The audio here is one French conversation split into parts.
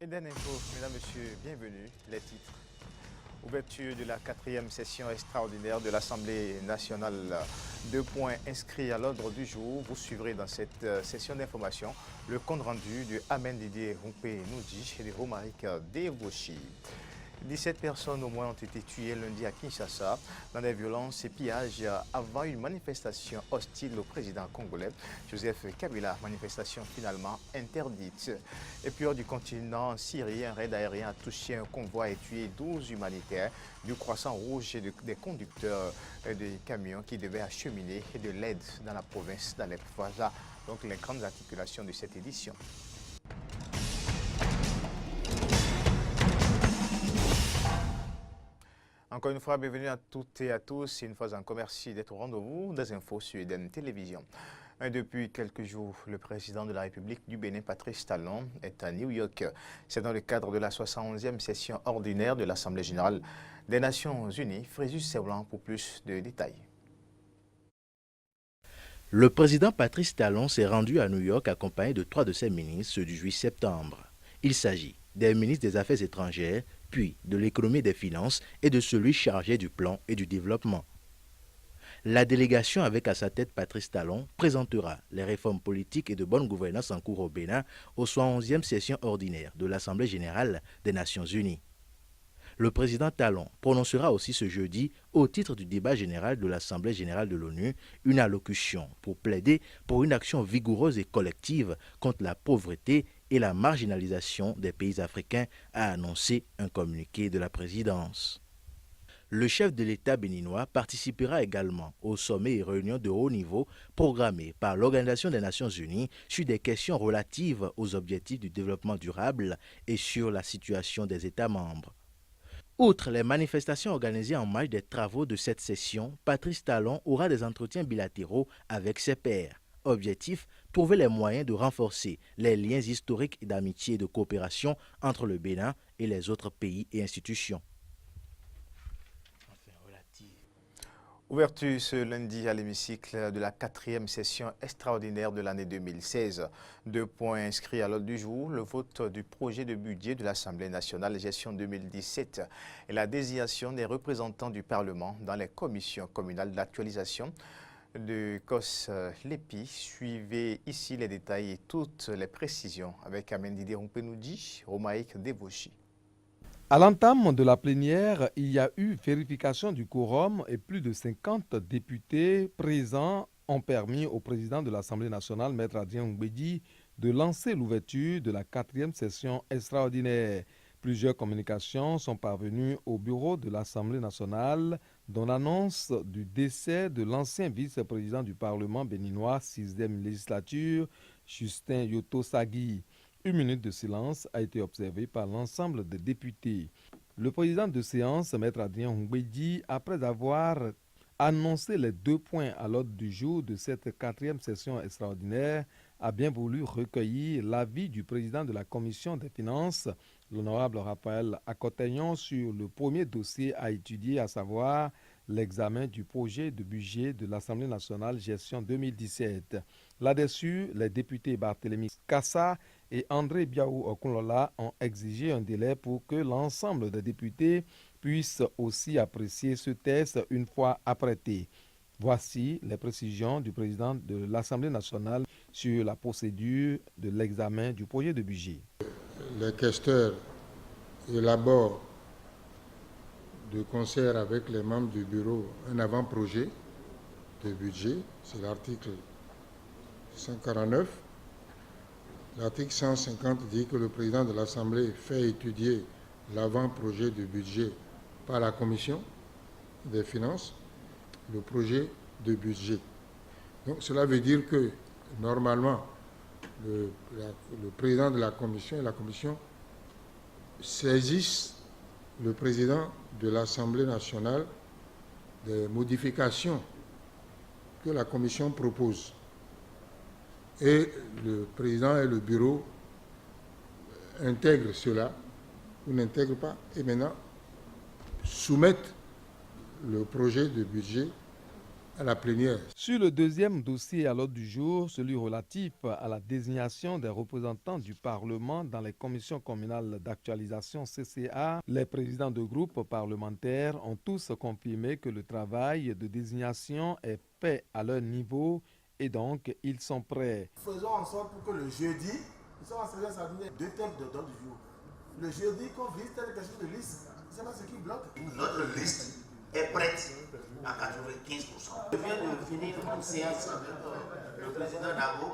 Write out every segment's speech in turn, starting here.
Eden Info, mesdames, messieurs, bienvenue. Les titres. Ouverture de la 4e session extraordinaire de l'Assemblée nationale. 2 points inscrits à l'ordre du jour. Vous suivrez dans cette session d'information le compte rendu de Amen Didier Rumpé Noudji et de Romaric Devoshi. 17 personnes au moins ont été tuées lundi à Kinshasa dans des violences et pillages avant une manifestation hostile au président congolais Joseph Kabila, manifestation finalement interdite. Et puis hors du continent syrien, un raid aérien a touché un convoi et tué 12 humanitaires du Croissant Rouge et des conducteurs des camions qui devaient acheminer de l'aide dans la province d'Alep. Voilà donc les grandes articulations de cette édition. Encore une fois, bienvenue à toutes et à tous. Une fois encore, merci d'être au rendez-vous des infos sur Eden Télévision. Depuis quelques jours, le président de la République du Bénin, Patrice Talon, est à New York. C'est dans le cadre de la 71e session ordinaire de l'Assemblée générale des Nations unies. Fréjus Seblan pour plus de détails. Le président Patrice Talon s'est rendu à New York accompagné de 3 de ses ministres du 8 septembre. Il s'agit des ministres des Affaires étrangères, puis de l'économie et des finances et de celui chargé du plan et du développement. La délégation avec à sa tête Patrice Talon présentera les réformes politiques et de bonne gouvernance en cours au Bénin aux 71e session ordinaire de l'Assemblée générale des Nations unies. Le président Talon prononcera aussi ce jeudi, au titre du débat général de l'Assemblée générale de l'ONU, une allocution pour plaider pour une action vigoureuse et collective contre la pauvreté et la marginalisation des pays africains, a annoncé un communiqué de la présidence. Le chef de l'État béninois participera également au sommet et réunions de haut niveau programmés par l'Organisation des Nations unies sur des questions relatives aux objectifs du développement durable et sur la situation des États membres. Outre les manifestations organisées en marge des travaux de cette session, Patrice Talon aura des entretiens bilatéraux avec ses pairs. Objectif, trouver les moyens de renforcer les liens historiques d'amitié et de coopération entre le Bénin et les autres pays et institutions. Ouverture ce lundi à l'hémicycle de la 4e session extraordinaire de l'année 2016. 2 points inscrits à l'ordre du jour, le vote du projet de budget de l'Assemblée nationale gestion 2017 et la désignation des représentants du Parlement dans les commissions communales d'actualisation de COS-LEPI. Suivez ici les détails et toutes les précisions avec Amen Didier Rumpé-Noudji, Romaric Devoshi. À l'entame de la plénière, il y a eu vérification du quorum et plus de 50 députés présents ont permis au président de l'Assemblée nationale, Maître Adrien Ngwedi, de lancer l'ouverture de la 4e session extraordinaire. Plusieurs communications sont parvenues au bureau de l'Assemblée nationale, dont l'annonce du décès de l'ancien vice-président du Parlement béninois, 6e législature, Justin Yoto Sagui. 1 minute de silence a été observée par l'ensemble des députés. Le président de séance, Maître Adrien Ngwedi, après avoir annoncé les 2 points à l'ordre du jour de cette 4e session extraordinaire, a bien voulu recueillir l'avis du président de la Commission des finances, l'honorable Raphaël Akotaignon, sur le premier dossier à étudier, à savoir l'examen du projet de budget de l'Assemblée nationale gestion 2017. Là-dessus, les députés Barthélémy Kassa et André Biaou Okunlola ont exigé un délai pour que l'ensemble des députés puissent aussi apprécier ce texte une fois apprêté. Voici les précisions du président de l'Assemblée nationale sur la procédure de l'examen du projet de budget. Les questeurs élaborent de concert avec les membres du bureau un avant-projet de budget, c'est l'article 149. L'article 150 dit que le président de l'Assemblée fait étudier l'avant-projet de budget par la Commission des finances, le projet de budget. Donc cela veut dire que normalement, le président de la Commission et la Commission saisissent le président de l'Assemblée nationale des modifications que la Commission propose. Et le président et le bureau intègrent cela ou n'intègrent pas et maintenant soumettent le projet de budget à la plénière. Sur le deuxième dossier à l'ordre du jour, celui relatif à la désignation des représentants du Parlement dans les commissions communales d'actualisation CCA, les présidents de groupes parlementaires ont tous confirmé que le travail de désignation est fait à leur niveau et donc ils sont prêts. Faisons en sorte pour que le jeudi, nous sommes en train d'examiner 2 thèmes de l'ordre du jour. Le jeudi, qu'on vise telle question de liste, c'est pas ce qui bloque. Notre liste est prête à 95%. Je viens de finir une séance avec le président Nago.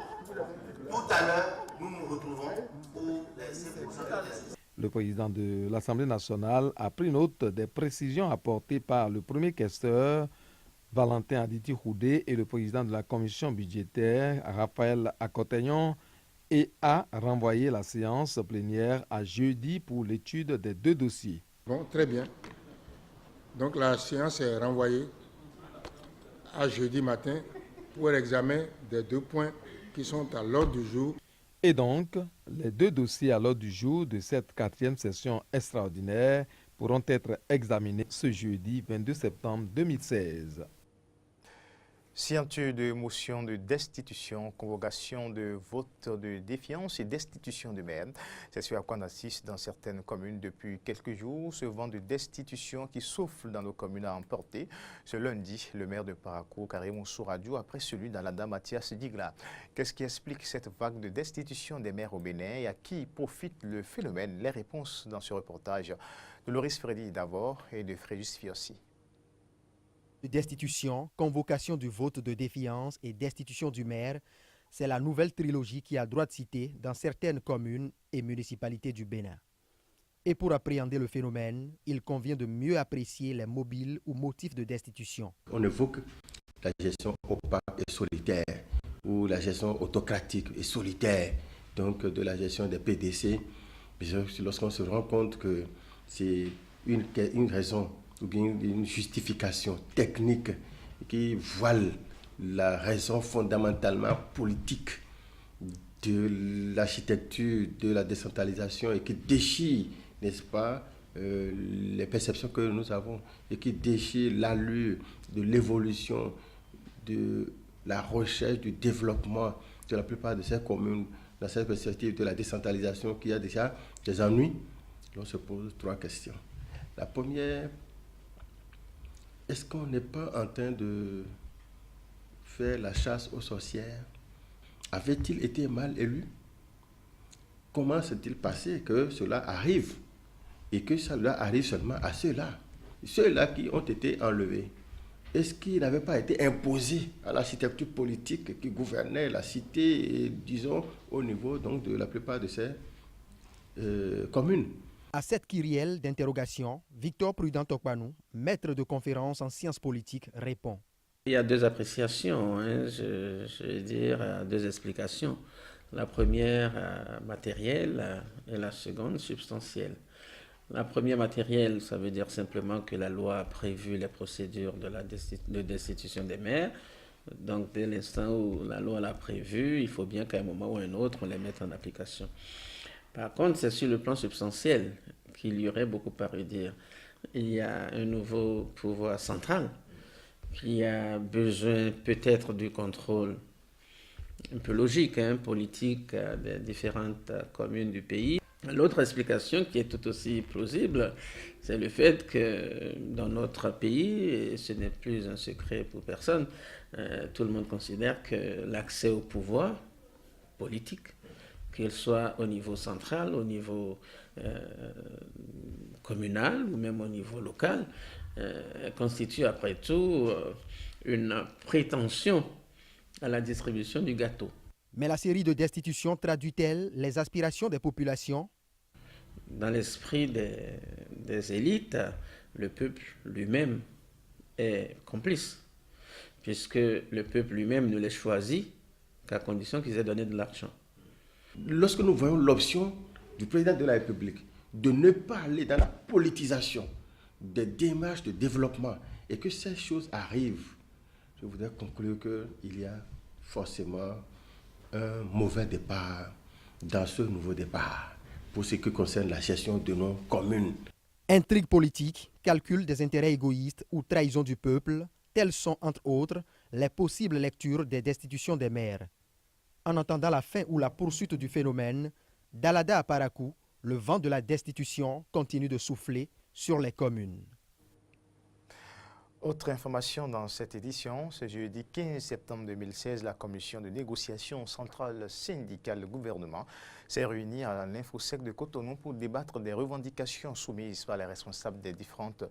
Tout à l'heure, nous nous retrouvons pour les 5% de liste. Le président de l'Assemblée nationale a pris note des précisions apportées par le premier questeur, Valentin Aditi-Houdé, et le président de la commission budgétaire, Raphaël Akotegnon, et a renvoyé la séance plénière à jeudi pour l'étude des 2 dossiers. Bon, très bien. Donc la séance est renvoyée à jeudi matin pour l'examen des 2 points qui sont à l'ordre du jour. Et donc, les 2 dossiers à l'ordre du jour de cette 4e session extraordinaire pourront être examinés ce jeudi 22 septembre 2016. Signature de motion de destitution, convocation de vote de défiance et destitution de maire. C'est ce à quoi on assiste dans certaines communes depuis quelques jours. Ce vent de destitution qui souffle dans nos communes a emporté ce lundi le maire de Parakou, Karim Souradjou, après celui d'Alada Mathias Digla. Qu'est-ce qui explique cette vague de destitution des maires au Bénin et à qui profite le phénomène? Les réponses dans ce reportage de Loris Freddy d'abord et de Fréjus Fiossi. De destitution, convocation du vote de défiance et destitution du maire, c'est la nouvelle trilogie qui a droit de citer dans certaines communes et municipalités du Bénin. Et pour appréhender le phénomène, il convient de mieux apprécier les mobiles ou motifs de destitution. On évoque la gestion opaque et solitaire, ou la gestion autocratique et solitaire, donc de la gestion des PDC. Lorsqu'on se rend compte que c'est une raison ou bien une justification technique qui voile la raison fondamentalement politique de l'architecture de la décentralisation et qui déchire, n'est-ce pas, les perceptions que nous avons et qui déchire l'allure de l'évolution, de la recherche, du développement de la plupart de ces communes dans cette perspective de la décentralisation qui a déjà des ennuis. On se pose 3 questions. La première, est-ce qu'on n'est pas en train de faire la chasse aux sorcières? Avait-il été mal élu? Comment s'est-il passé que cela arrive? Et que cela arrive seulement à ceux-là? Ceux-là qui ont été enlevés. Est-ce qu'ils n'avaient pas été imposés à l'architecture politique qui gouvernait la cité, et, disons, au niveau donc, de la plupart de ces communes? À cette kyrielle d'interrogation, Victor Prudent Tokpanou, maître de conférence en sciences politiques, répond. Il y a 2 appréciations, je vais dire 2 explications. La première matérielle et la seconde substantielle. La première matérielle, ça veut dire simplement que la loi a prévu les procédures de destitution des maires. Donc dès l'instant où la loi l'a prévu, il faut bien qu'à un moment ou à un autre, on les mette en application. Par contre, c'est sur le plan substantiel qu'il y aurait beaucoup à redire. Il y a un nouveau pouvoir central qui a besoin peut-être du contrôle un peu logique, politique des différentes communes du pays. L'autre explication qui est tout aussi plausible, c'est le fait que dans notre pays, et ce n'est plus un secret pour personne, tout le monde considère que l'accès au pouvoir politique, qu'il soit au niveau central, au niveau communal ou même au niveau local, constitue après tout une prétention à la distribution du gâteau. Mais la série de destitutions traduit-elle les aspirations des populations? Dans l'esprit des élites, le peuple lui-même est complice, puisque le peuple lui-même ne les choisit qu'à condition qu'ils aient donné de l'argent. Lorsque nous voyons l'option du président de la République de ne pas aller dans la politisation des démarches de développement et que ces choses arrivent, je voudrais conclure qu'il y a forcément un mauvais départ dans ce nouveau départ pour ce qui concerne la gestion de nos communes. Intrigue politique, calcul des intérêts égoïstes ou trahison du peuple, telles sont entre autres les possibles lectures des destitutions des maires. En attendant la fin ou la poursuite du phénomène, d'Alada à Parakou, le vent de la destitution continue de souffler sur les communes. Autre information dans cette édition, ce jeudi 15 septembre 2016, la commission de négociation centrale syndicale gouvernement s'est réunie à l'Infosec de Cotonou pour débattre des revendications soumises par les responsables des différentes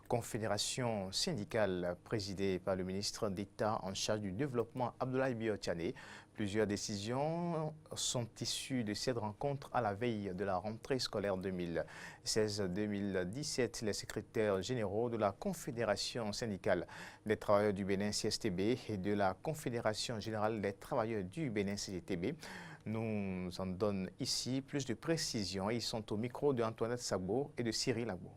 confédérations syndicales présidées par le ministre d'État en charge du développement Abdoulaye Biotchane. Plusieurs décisions sont issues de cette rencontre à la veille de la rentrée scolaire 2016-2017. Les secrétaires généraux de la Confédération syndicale des travailleurs du Bénin CSTB et de la Confédération générale des travailleurs du Bénin CGTB nous en donnent ici plus de précisions. Ils sont au micro de Antoinette Sabo et de Cyril Agbo.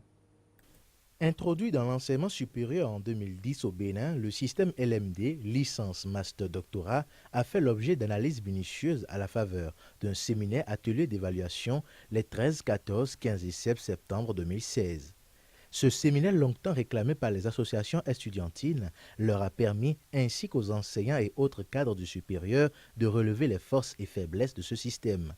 Introduit dans l'enseignement supérieur en 2010 au Bénin, le système LMD, licence master doctorat, a fait l'objet d'analyses minutieuses à la faveur d'un séminaire atelier d'évaluation les 13, 14, 15 et 16 septembre 2016. Ce séminaire longtemps réclamé par les associations estudiantines leur a permis, ainsi qu'aux enseignants et autres cadres du supérieur, de relever les forces et faiblesses de ce système.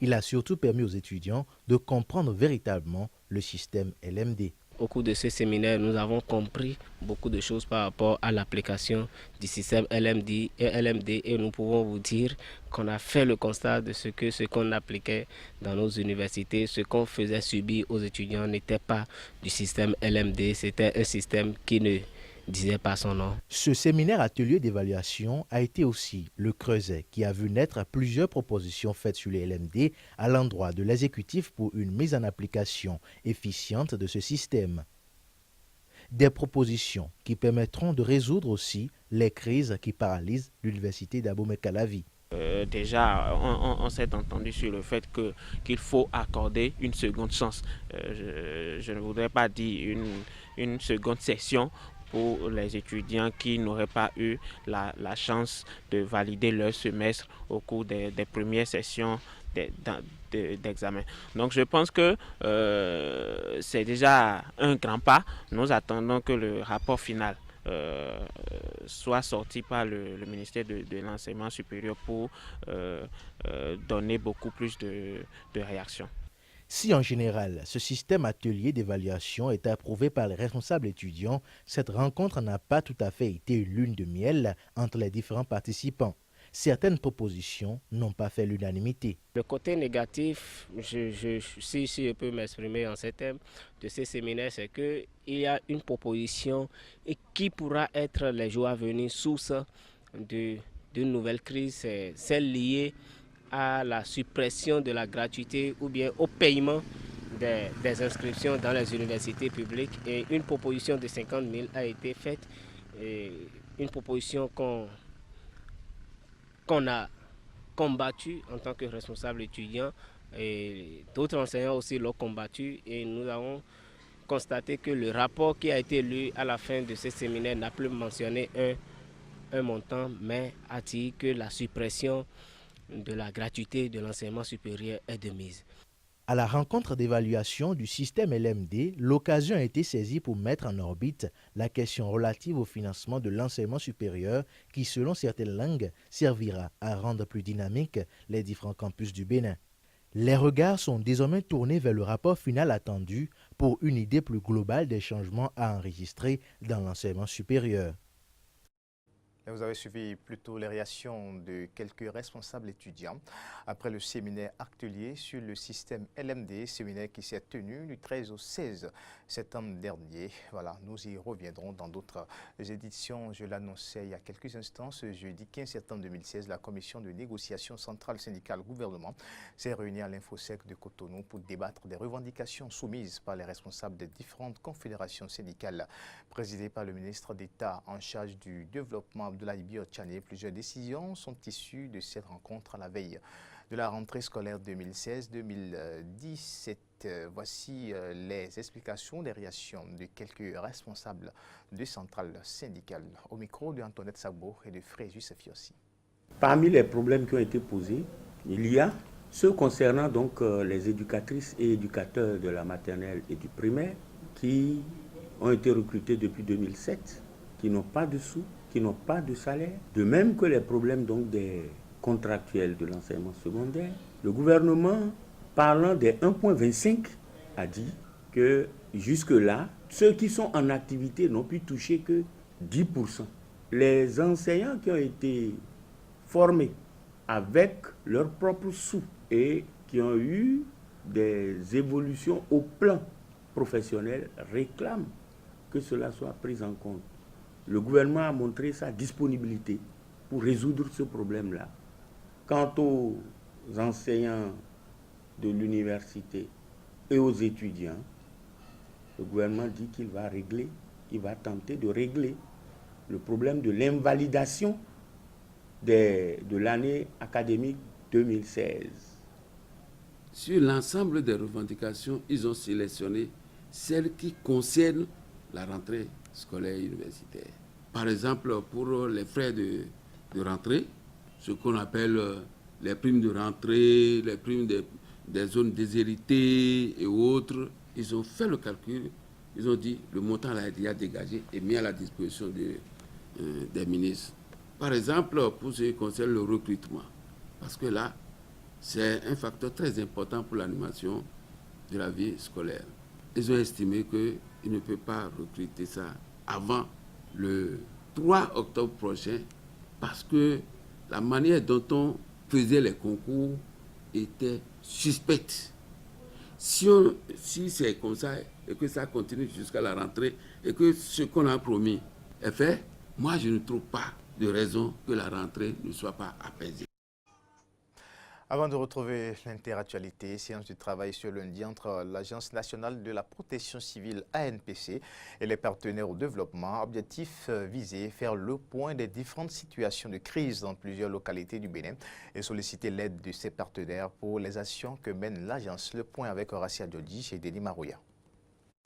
Il a surtout permis aux étudiants de comprendre véritablement le système LMD. Au cours de ce séminaire, nous avons compris beaucoup de choses par rapport à l'application du système LMD et nous pouvons vous dire qu'on a fait le constat de ce qu'on appliquait dans nos universités, ce qu'on faisait subir aux étudiants n'était pas du système LMD, c'était un système qui ne disait pas son nom. Ce séminaire atelier d'évaluation a été aussi le creuset qui a vu naître plusieurs propositions faites sur les LMD à l'endroit de l'exécutif pour une mise en application efficiente de ce système. Des propositions qui permettront de résoudre aussi les crises qui paralysent l'université d'Abomey-Calavi. Déjà, on s'est entendu sur le fait qu'il faut accorder une seconde chance. Je ne voudrais pas dire une seconde session pour les étudiants qui n'auraient pas eu la chance de valider leur semestre au cours des premières sessions d'examen. Donc je pense que c'est déjà un grand pas. Nous attendons que le rapport final soit sorti par le ministère de l'enseignement supérieur pour donner beaucoup plus de réactions. Si en général, ce système atelier d'évaluation est approuvé par les responsables étudiants, cette rencontre n'a pas tout à fait été une lune de miel entre les différents participants. Certaines propositions n'ont pas fait l'unanimité. Le côté négatif, si je peux m'exprimer en ces termes de ces séminaires, c'est qu'il y a une proposition qui pourra être les jours à venir source d'une nouvelle crise, c'est celle liée à la suppression de la gratuité ou bien au paiement des inscriptions dans les universités publiques. Et une proposition de 50 000 a été faite, une proposition qu'on a combattue en tant que responsable étudiant, et d'autres enseignants aussi l'ont combattu, et nous avons constaté que le rapport qui a été lu à la fin de ce séminaire n'a plus mentionné un montant, mais a dit que la suppression de la gratuité de l'enseignement supérieur est de mise. À la rencontre d'évaluation du système LMD, l'occasion a été saisie pour mettre en orbite la question relative au financement de l'enseignement supérieur qui, selon certaines langues, servira à rendre plus dynamiques les différents campus du Bénin. Les regards sont désormais tournés vers le rapport final attendu pour une idée plus globale des changements à enregistrer dans l'enseignement supérieur. Vous avez suivi plutôt les réactions de quelques responsables étudiants après le séminaire atelier sur le système LMD, séminaire qui s'est tenu du 13 au 16 septembre dernier. Voilà, nous y reviendrons dans d'autres éditions. Je l'annonçais il y a quelques instants, ce jeudi 15 septembre 2016, la commission de négociation centrale syndicale gouvernement s'est réunie à l'Infosec de Cotonou pour débattre des revendications soumises par les responsables des différentes confédérations syndicales présidées par le ministre d'État en charge du développement Abdoulaye Biotchane. Plusieurs décisions sont issues de cette rencontre à la veille de la rentrée scolaire 2016-2017. Voici les explications des réactions de quelques responsables de centrales syndicales. Au micro de Antoinette Sabo et de Fréjus Fiossi. Parmi les problèmes qui ont été posés, il y a ceux concernant donc les éducatrices et éducateurs de la maternelle et du primaire qui ont été recrutés depuis 2007, qui n'ont pas de sous, qui n'ont pas de salaire, de même que les problèmes donc des contractuels de l'enseignement secondaire. Le gouvernement, parlant des 1,25, a dit que jusque-là, ceux qui sont en activité n'ont pu toucher que 10%. Les enseignants qui ont été formés avec leurs propres sous et qui ont eu des évolutions au plan professionnel réclament que cela soit pris en compte. Le gouvernement a montré sa disponibilité pour résoudre ce problème-là. Quant aux enseignants de l'université et aux étudiants, le gouvernement dit qu'il va tenter de régler le problème de l'invalidation de l'année académique 2016. Sur l'ensemble des revendications, ils ont sélectionné celles qui concernent la rentrée scolaire universitaire. Par exemple, pour les frais de rentrée, ce qu'on appelle les primes de rentrée, les primes des zones déshéritées et autres, ils ont fait le calcul, ils ont dit le montant a été dégagé et mis à la disposition des ministres. Par exemple, pour ce qui concerne le recrutement, parce que là, c'est un facteur très important pour l'animation de la vie scolaire. Ils ont estimé qu'ils ne peuvent pas recruter ça avant le 3 octobre prochain parce que la manière dont on faisait les concours était suspecte. Si c'est comme ça et que ça continue jusqu'à la rentrée et que ce qu'on a promis est fait, moi je ne trouve pas de raison que la rentrée ne soit pas apaisée. Avant de retrouver l'interactualité, séance de travail ce lundi entre l'Agence nationale de la protection civile ANPC et les partenaires au développement. Objectif visé, faire le point des différentes situations de crise dans plusieurs localités du Bénin et solliciter l'aide de ses partenaires pour les actions que mène l'agence. Le point avec Horacia Djodji et Denis Marouya.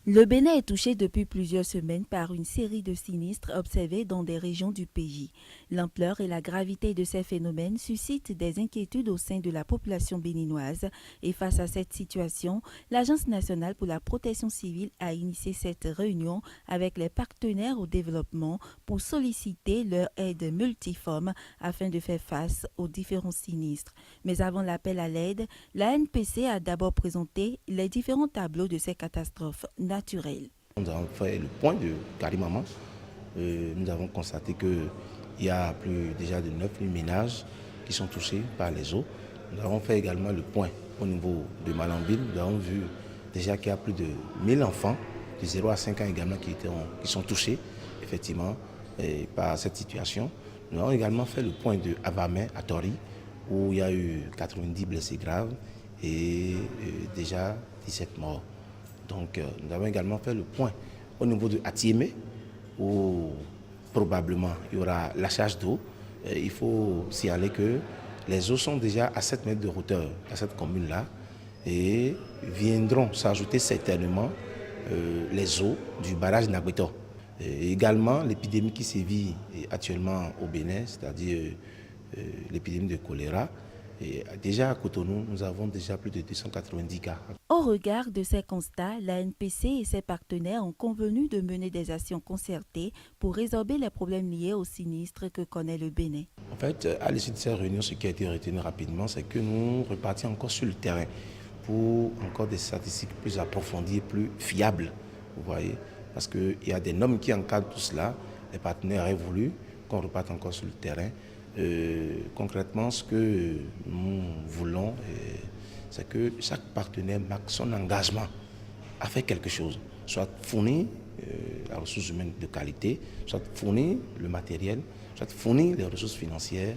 Le Bénin est touché depuis plusieurs semaines par une série de sinistres observés dans des régions du pays. L'ampleur et la gravité de ces phénomènes suscitent des inquiétudes au sein de la population béninoise et face à cette situation, l'Agence nationale pour la protection civile a initié cette réunion avec les partenaires au développement pour solliciter leur aide multiforme afin de faire face aux différents sinistres. Mais avant l'appel à l'aide, l'ANPC a d'abord présenté les différents tableaux de ces catastrophes naturelles. Nous avons fait le point de Karimaman. Nous avons constaté qu'il y a plus déjà de 9000 ménages qui sont touchés par les eaux. Nous avons fait également le point au niveau de Malambine. Nous avons vu déjà qu'il y a plus de 1000 enfants de 0 à 5 ans également qui sont touchés effectivement par cette situation. Nous avons également fait le point de Avamé à Tori où il y a eu 90 blessés graves et déjà 17 morts. Donc nous avons également fait le point au niveau de Atiémé où probablement il y aura lâchage d'eau. Il faut signaler que les eaux sont déjà à 7 mètres de hauteur dans cette commune-là et viendront s'ajouter certainement les eaux du barrage Nagbeto. Également l'épidémie qui sévit actuellement au Bénin, c'est-à-dire l'épidémie de choléra. Et déjà à Cotonou, nous avons déjà plus de 290 cas. Au regard de ces constats, l'ANPC et ses partenaires ont convenu de mener des actions concertées pour résorber les problèmes liés aux sinistres que connaît le Bénin. En fait, à l'issue de ces réunions, ce qui a été retenu rapidement, c'est que nous repartions encore sur le terrain pour encore des statistiques plus approfondies, plus fiables, vous voyez, parce qu'il y a des normes qui encadrent tout cela. Les partenaires auraient voulu qu'on reparte encore sur le terrain. Concrètement, ce que nous voulons, c'est que chaque partenaire marque son engagement à faire quelque chose, soit fournir la ressource humaine de qualité, soit fournir le matériel, soit fournir les ressources financières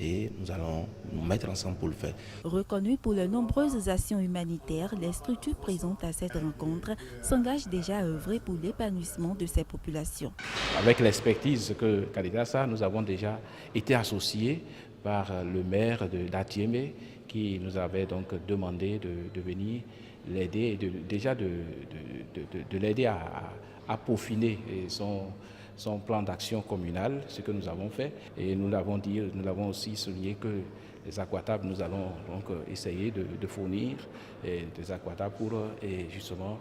et nous allons nous mettre ensemble pour le faire. Reconnues pour leurs nombreuses actions humanitaires, les structures présentes à cette rencontre s'engagent déjà à œuvrer pour l'épanouissement de ces populations. Avec l'expertise que Caritas a, nous avons déjà été associés par le maire d'Atiémé qui nous avait donc demandé de venir l'aider et de l'aider à peaufiner son plan d'action communal, ce que nous avons fait. Et nous l'avons dit, nous l'avons aussi souligné que les aquatables, nous allons donc essayer de fournir des aquatables pour justement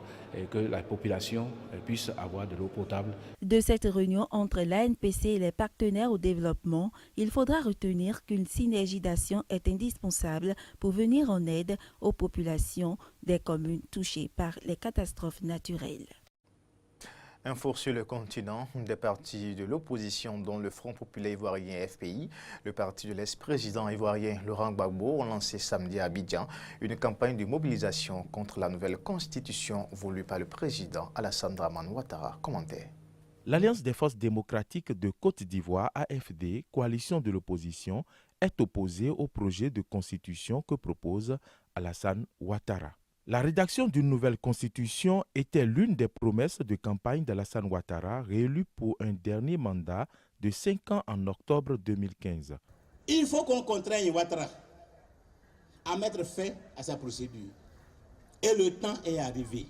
que la population puisse avoir de l'eau potable. De cette réunion entre l'ANPC et les partenaires au développement, il faudra retenir qu'une synergie d'action est indispensable pour venir en aide aux populations des communes touchées par les catastrophes naturelles. Info sur le continent, des partis de l'opposition dont le Front populaire ivoirien FPI, le parti de l'ex-président ivoirien Laurent Gbagbo ont lancé samedi à Abidjan une campagne de mobilisation contre la nouvelle constitution voulue par le président Alassane Dramane Ouattara. Commentaire. L'Alliance des forces démocratiques de Côte d'Ivoire, AFD, coalition de l'opposition, est opposée au projet de constitution que propose Alassane Ouattara. La rédaction d'une nouvelle constitution était l'une des promesses de campagne d'Alassane Ouattara, réélu pour un dernier mandat de 5 ans en octobre 2015. Il faut qu'on contraigne Ouattara à mettre fin à sa procédure. Et le temps est arrivé.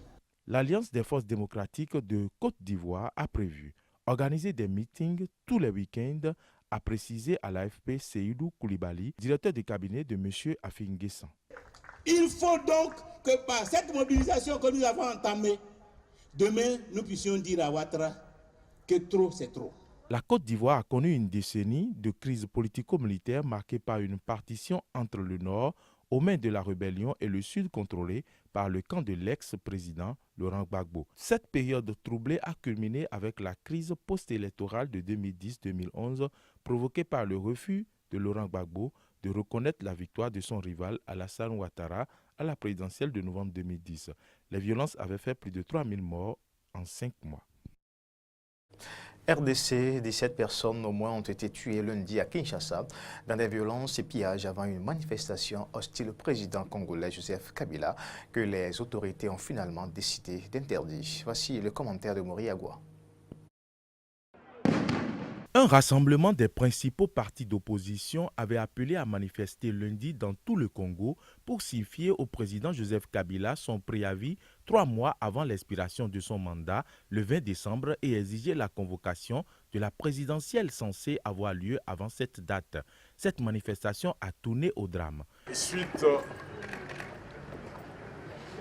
L'Alliance des forces démocratiques de Côte d'Ivoire a prévu organiser des meetings tous les week-ends, a précisé à l'AFP Seydou Koulibaly, directeur de cabinet de M. Afin Guessan. Il faut donc que par cette mobilisation que nous avons entamée, demain nous puissions dire à Ouattara que trop c'est trop. La Côte d'Ivoire a connu une décennie de crise politico-militaire marquée par une partition entre le Nord, aux mains de la rébellion, et le Sud contrôlé par le camp de l'ex-président Laurent Gbagbo. Cette période troublée a culminé avec la crise post-électorale de 2010-2011 provoquée par le refus de Laurent Gbagbo de reconnaître la victoire de son rival Alassane Ouattara à la présidentielle de novembre 2010. Les violences avaient fait plus de 3000 morts en 5 mois. RDC, 17 personnes au moins ont été tuées lundi à Kinshasa dans des violences et pillages avant une manifestation hostile au président congolais Joseph Kabila que les autorités ont finalement décidé d'interdire. Voici le commentaire de Mori Agua. Un rassemblement des principaux partis d'opposition avait appelé à manifester lundi dans tout le Congo pour signifier au président Joseph Kabila son préavis 3 mois avant l'expiration de son mandat le 20 décembre et exiger la convocation de la présidentielle censée avoir lieu avant cette date. Cette manifestation a tourné au drame. Suite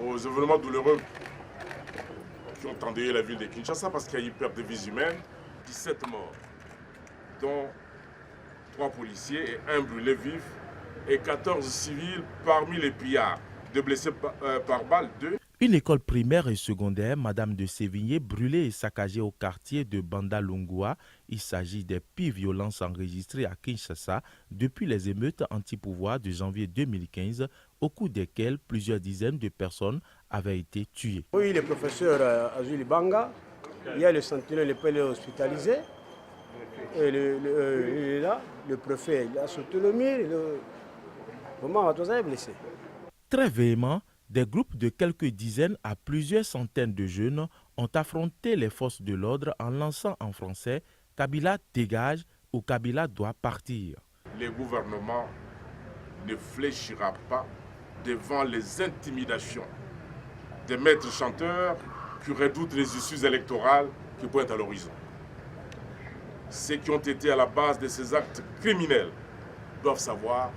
aux événements douloureux qui ont endeuillé la ville de Kinshasa parce qu'il y a eu perte de vies humaines, 17 morts, dont 3 policiers et 1 brûlé vif et 14 civils parmi les pillards, 2 blessés par balle, 2. Une école primaire et secondaire, Madame de Sévigné, brûlée et saccagée au quartier de Bandalungwa. Il s'agit des pires violences enregistrées à Kinshasa depuis les émeutes anti-pouvoir de janvier 2015, au cours desquelles plusieurs dizaines de personnes avaient été tuées. Oui, le professeur Azuli Banga, il y a le sentinelle, le PL hospitalisé. Et il est là, le préfet, il a sauté le mur, vraiment, tous est blessé. Très véhément, des groupes de quelques dizaines à plusieurs centaines de jeunes ont affronté les forces de l'ordre en lançant en français « Kabila dégage » ou « Kabila doit partir ». Le gouvernement ne fléchira pas devant les intimidations des maîtres chanteurs qui redoutent les issues électorales qui pointent à l'horizon. Ceux qui ont été à la base de ces actes criminels doivent savoir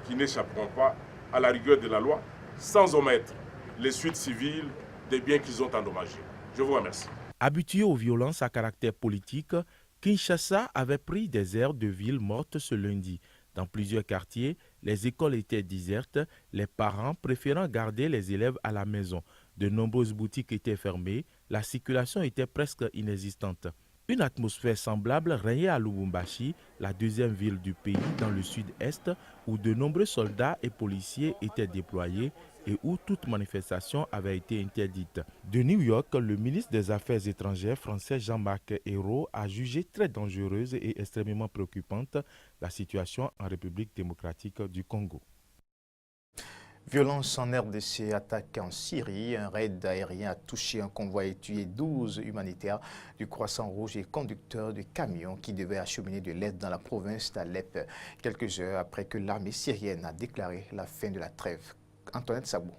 qu'ils n'échapperont pas à la rigueur de la loi sans omettre les suites civiles des biens qu'ils ont endommagés. Je vous remercie. Habitué aux violences à caractère politique, Kinshasa avait pris des airs de ville morte ce lundi. Dans plusieurs quartiers, les écoles étaient désertes, les parents préférant garder les élèves à la maison. De nombreuses boutiques étaient fermées, la circulation était presque inexistante. Une atmosphère semblable régnait à Lubumbashi, la deuxième ville du pays dans le sud-est, où de nombreux soldats et policiers étaient déployés et où toute manifestation avait été interdite. De New York, le ministre des Affaires étrangères français Jean-Marc Ayrault a jugé très dangereuse et extrêmement préoccupante la situation en République démocratique du Congo. Violence en RDC, attaque en Syrie. Un raid aérien a touché un convoi et tué 12 humanitaires du Croissant-Rouge et conducteurs de camions qui devaient acheminer de l'aide dans la province d'Alep, quelques heures après que l'armée syrienne a déclaré la fin de la trêve. Antoinette Sabou.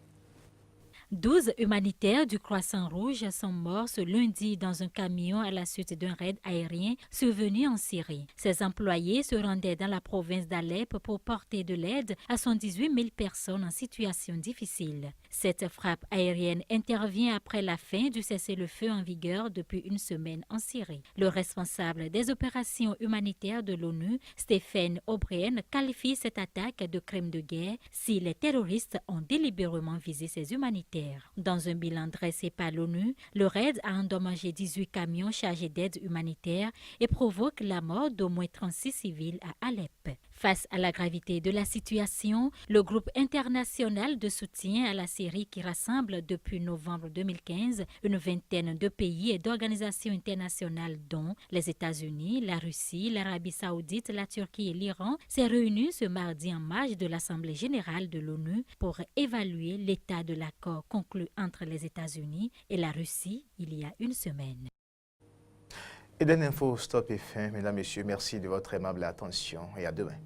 12 humanitaires du Croissant-Rouge sont morts ce lundi dans un camion à la suite d'un raid aérien survenu en Syrie. Ces employés se rendaient dans la province d'Alep pour porter de l'aide à 118 000 personnes en situation difficile. Cette frappe aérienne intervient après la fin du cessez-le-feu en vigueur depuis une semaine en Syrie. Le responsable des opérations humanitaires de l'ONU, Stephen O'Brien, qualifie cette attaque de crime de guerre si les terroristes ont délibérément visé ces humanitaires. Dans un bilan dressé par l'ONU, le raid a endommagé 18 camions chargés d'aide humanitaire et provoque la mort d'au moins 36 civils à Alep. Face à la gravité de la situation, le groupe international de soutien à la Syrie qui rassemble depuis novembre 2015 une vingtaine de pays et d'organisations internationales dont les États-Unis, la Russie, l'Arabie saoudite, la Turquie et l'Iran s'est réuni ce mardi en marge de l'Assemblée générale de l'ONU pour évaluer l'état de l'accord conclu entre les États-Unis et la Russie il y a une semaine. Eden Info, stop et fin. Mesdames, Messieurs, merci de votre aimable attention et à demain.